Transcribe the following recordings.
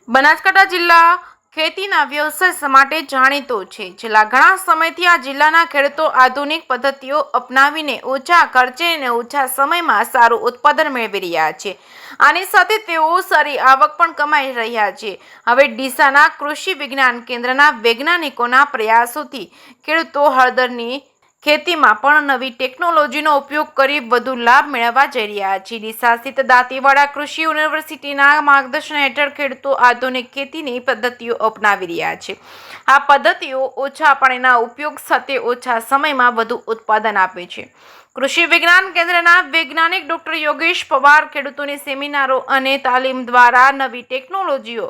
બનાસકાંઠા જિલ્લા ખેતીના વ્યવસાય માટે જાણીતો છે। છેલ્લા ઘણા સમયથી આ જિલ્લાના ખેડૂતો આધુનિક પદ્ધતિઓ અપનાવીને ઓછા ખર્ચે અને ઓછા સમયમાં સારું ઉત્પાદન મેળવી રહ્યા છે। આની સાથે તેઓ સારી આવક પણ કમાઈ રહ્યા છે। હવે ડીસાના કૃષિ વિજ્ઞાન કેન્દ્રના વૈજ્ઞાનિકોના પ્રયાસોથી ખેડૂતો હળદરની ખેતીમાં પણ નવી ટેકનોલોજીનો ઉપયોગ કરી વધુ લાભ મેળવવા જઈ રહ્યા છે। ડીસા સ્થિત દાંતીવાડા કૃષિ યુનિવર્સિટીના માર્ગદર્શન હેઠળ ખેડૂતો આધુનિક ખેતીની પદ્ધતિઓ અપનાવી રહ્યા છે। આ પદ્ધતિઓ ઓછા પાણીના ઉપયોગ સાથે ઓછા સમયમાં વધુ ઉત્પાદન આપે છે। કૃષિ વિજ્ઞાન કેન્દ્રના વૈજ્ઞાનિક ડોક્ટર યોગેશ પવાર ખેડૂતોને સેમિનારો અને તાલીમ દ્વારા નવી ટેકનોલોજીઓ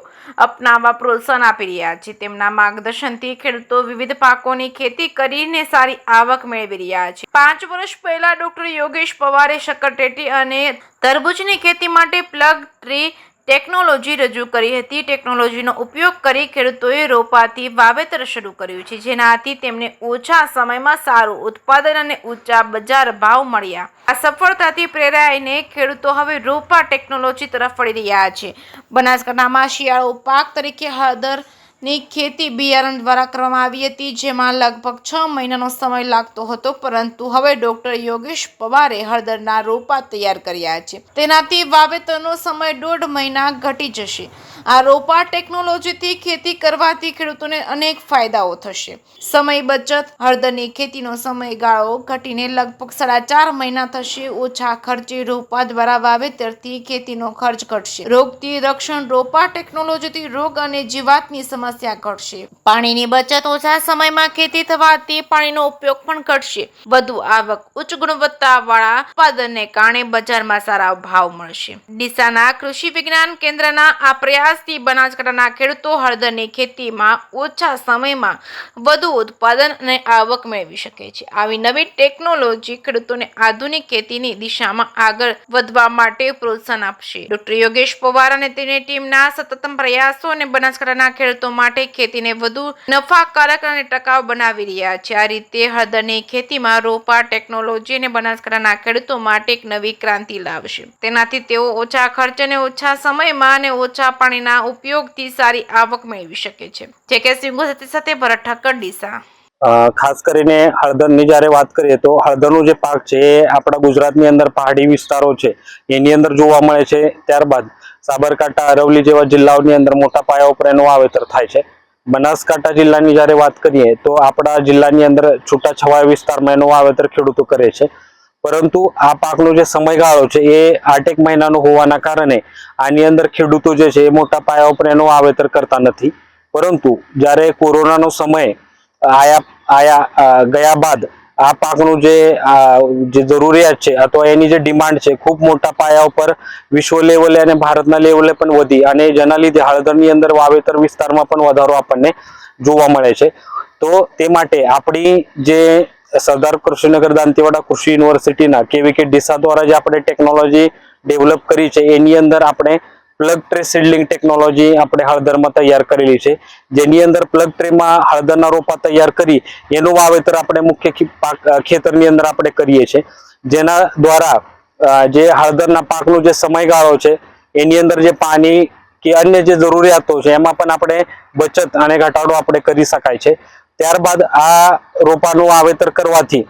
અપનાવવા પ્રોત્સાહન આપી રહ્યા છે। તેમના માર્ગદર્શનથી ખેડૂતો વિવિધ પાકોની ખેતી કરીને સારી આવક મેળવી રહ્યા છે। 5 વર્ષ પહેલા ડોક્ટર યોગેશ પવારે શક્કરટેટી અને તરબૂચની ખેતી માટે પ્લગ ટ્રી ટેકનોલોજી રજૂ કરી હતી। ટેકનોલોજીનો ઉપયોગ કરી ખેડૂતોએ રોપાથી વાવેતર શરૂ કર્યું છે, જેનાથી તેમને ઓછા સમયમાં સારું ઉત્પાદન અને ઊંચા બજાર ભાવ મળ્યા। આ સફળતાથી પ્રેરાઈને ખેડૂતો હવે રોપા ટેકનોલોજી તરફ વળી રહ્યા છે। બનાસકાંઠામાં શિયાળુ પાક તરીકે હળદરની ખેતી બિયારણ દ્વારા કરવામાં આવી હતી, જેમાં લગભગ 6 મહિનાનો સમય લાગતો હતો, પરંતુ હવે ડોક્ટર યોગેશ પવારે હળદરના રોપા તૈયાર કર્યા છે। તેનાથી વાવેતરનો સમય 1.5 મહિના ઘટી જશે। આ રોપા ટેકનોલોજીથી ખેતી કરવાથી ખેડૂતોને અનેક ફાયદાઓ થશે। સમય બચત, હળદરની ખેતીનો સમયગાળો ઘટીને લગભગ 4.5 મહિના થશે। ઓછા ખર્ચે રોપા દ્વારા વાવેતરથી ખેતીનો ખર્ચ ઘટશે। રોગથી રક્ષણ, રોપા ટેકનોલોજીથી રોગ અને જીવાતની સમસ્યા ઘટશે। પાણીની બચત, ઓછા સમયમાં ખેતી થવાથી પાણીનો ઉપયોગ પણ ઘટશે। વધુ આવક, ઉચ્ચ ગુણવત્તાવાળા ઉત્પાદનને કારણે બજારમાં સારા ભાવ મળશે। ડીસાના કૃષિ વિજ્ઞાન કેન્દ્રના આ પ્રયાસથી બનાસકાંઠાના ખેડૂતો હળદરની ખેતીમાં ઓછા સમયમાં વધુ ઉત્પાદન અને આવક મેળવી શકે છે। આવી નવી ટેકનોલોજી ખેડૂતોને આધુનિક ખેતીની દિશામાં આગળ વધવા માટે પ્રોત્સાહન આપશે। ડોક્ટર યોગેશ પવાર અને તેની ટીમના સતત પ્રયાસો અને બનાસકાંઠાના ખેડૂતો માટે ખેતીને વધુ નફાકારક અને ટકાઉ બનાવી રહ્યા છે। આ રીતે હળદરની ખેતીમાં રોપા ટેકનોલોજી અને બનાસકાંઠાના ખેડૂતો માટે એક નવી ક્રાંતિ લાવશે। તેનાથી તેઓ ઓછા ખર્ચ અને ઓછા સમયમાં અને ઓછા પાણીના ઉપયોગથી સારી આવક મેળવી શકે છે। જે સિંગુ સાથે ભરત ઠક્કર, ડીસા। ખાસ કરીને હળદરની જ્યારે વાત કરીએ તો હળદરનો જે પાક છે એ આપણા ગુજરાતની અંદર પહાડી વિસ્તારો છે એની અંદર જોવા મળે છે। ત્યારબાદ સાબરકાંઠા, અરવલ્લી જેવા જિલ્લાઓની અંદર મોટા પાયા ઉપર એનું વાવેતર થાય છે। બનાસકાંઠા જિલ્લાની જ્યારે વાત કરીએ તો આપણા જિલ્લાની અંદર છૂટાછવાયા વિસ્તારમાં એનું વાવેતર ખેડૂતો કરે છે, પરંતુ આ પાકનો જે સમયગાળો છે એ 8 મહિનાનો હોવાના કારણે આની અંદર ખેડૂતો જે છે એ મોટા પાયા ઉપર એનું વાવેતર કરતા નથી। પરંતુ જ્યારે કોરોનાનો સમય ગયા બાદ આ પાકનું જે જરૂરિયાત છે અથવા એની જે ડિમાન્ડ છે ખૂબ મોટા પાયા ઉપર વિશ્વ લેવલે અને ભારતના લેવલે પણ વધી, અને જેના લીધે હળદરની અંદર વાવેતર વિસ્તારમાં પણ વધારો આપણને જોવા મળે છે। તો તે માટે આપણી જે સરદાર કૃષિનગર દાંતીવાડા કૃષિ યુનિવર્સિટીના કેવીકે ડીસા દ્વારા જે આપણે ટેકનોલોજી ડેવલપ કરી છે એની અંદર આપણે પ્લગ ટ્રે સીડલિંગ ટેકનોલોજી આપણે હળદરમાં તૈયાર કરેલી છે, જેની અંદર પ્લગ ટ્રેમાં હળદરના રોપા તૈયાર કરી એનું વાવેતર આપણે મુખ્ય ખેતરની અંદર આપણે કરીએ છીએ। જેના દ્વારા જે હળદરના પાકનો જે સમયગાળો છે એની અંદર જે પાણી કે અન્ય જે જરૂરિયાતો છે એમાં પણ આપણે બચત અને ઘટાડો આપણે કરી શકાય છે। ત્યારબાદ આ રોપાનું વાવેતર કરવાથી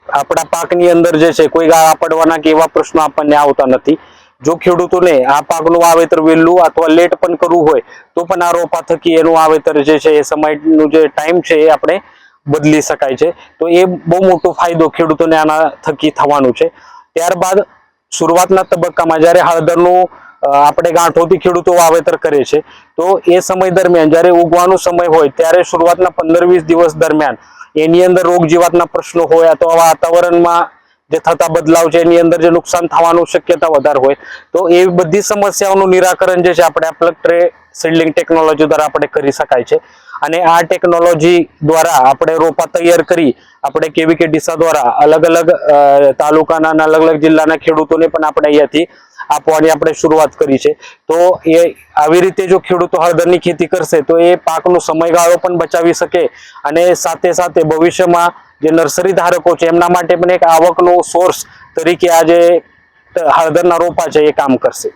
આપણા પાકની અંદર જે છે કોઈ ગાળા પડવાના કે એવા પ્રશ્નો આપણને આવતા નથી। જો ખેડૂતોને આ પાકનું વાવેતર વહેલું અથવા લેટ પણ કરવું હોય તો પણ આ રોપા થકી એનું વાવેતર જે છે એ સમયનું જે ટાઈમ છે એ આપણે બદલી શકાય છે। તો એ બહુ મોટો ફાયદો ખેડૂતોને આના થકી થવાનું છે। ત્યારબાદ શરૂઆતના તબક્કામાં જ્યારે હળદરનું આપણે ગાંઠોથી ખેડૂતો વાવેતર કરે છે તો એ સમય દરમિયાન જ્યારે ઉગવાનો સમય હોય ત્યારે શરૂઆતના 15-20 દિવસ દરમિયાન એની અંદર રોગ જીવાતના પ્રશ્નો હોય અથવા વાતાવરણમાં જે થતા બદલાવ છે એની અંદર જે નુકસાન થવાનું શક્યતા વધારે હોય, તો એ બધી સમસ્યાઓનું નિરાકરણ જે છે આપણે આ પ્લગ ટ્રે સીડલિંગ ટેકનોલોજી દ્વારા આપણે કરી શકાય છે। અને આ ટેકનોલોજી દ્વારા આપણે રોપા તૈયાર કરી આપણે કેવીકે ડીસા દ્વારા અલગ અલગ તાલુકાના અને અલગ અલગ જિલ્લાના ખેડૂતોને પણ આપણે અહીંયાથી આપવાની આપણે શરૂઆત કરી છે। તો એ આવી રીતે જો ખેડૂતો હળદરની ખેતી કરશે તો એ પાકનો સમયગાળો પણ બચાવી શકે, અને સાથે સાથે ભવિષ્યમાં જે નર્સરી ધારકો છે એમના માટે પણ એક આવકનો સોર્સ તરીકે આ જે હળદરના રોપા છે એ કામ કરશે।